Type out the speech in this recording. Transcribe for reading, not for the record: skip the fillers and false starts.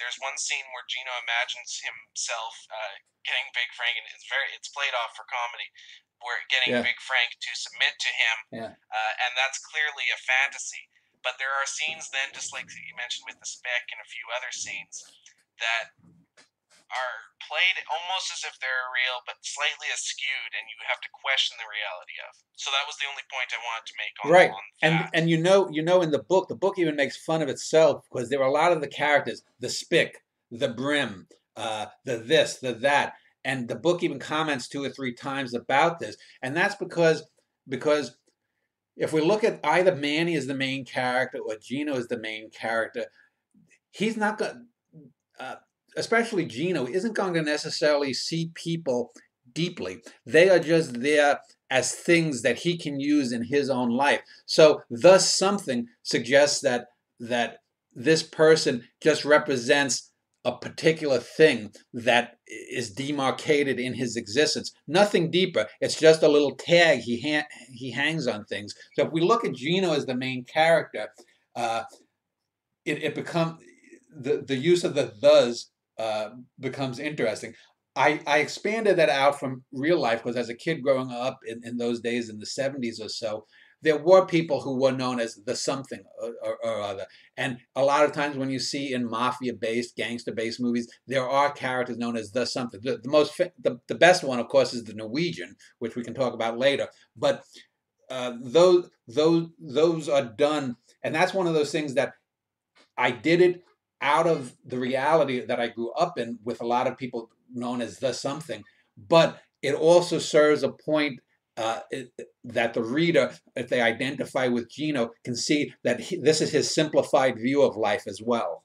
there's one scene where Gino imagines himself getting Big Frank, and it's played off for comedy, where getting Yeah, Big Frank to submit to him, yeah. and that's clearly a fantasy. But there are scenes then, just like you mentioned with the spec and a few other scenes, that are played almost as if they're real, but slightly askewed, and you have to question the reality of. So that was the only point I wanted to make on Right. that. And you know in the book even makes fun of itself because there are a lot of the characters, the spick, the brim, the this, the that, and the book even comments two or three times about this, and that's because if we look at either Manny as the main character or Gino as the main character, he's not going, uh, especially Gino, isn't going to necessarily see people deeply. They are just there as things that he can use in his own life. So, thus, something suggests that this person just represents a particular thing that is demarcated in his existence. Nothing deeper. It's just a little tag he hangs on things. So if we look at Gino as the main character, uh, it becomes the use of the thes becomes interesting. I expanded that out from real life because as a kid growing up in those days in the 70s or so, there were people who were known as the something or other. And a lot of times when you see in mafia-based, gangster-based movies, there are characters known as the something. The best one, of course, is the Norwegian, which we can talk about later. But those are done, and that's one of those things that I did it out of the reality that I grew up in with a lot of people known as the something, but it also serves a point that the reader, if they identify with Gino, can see that this is his simplified view of life as well.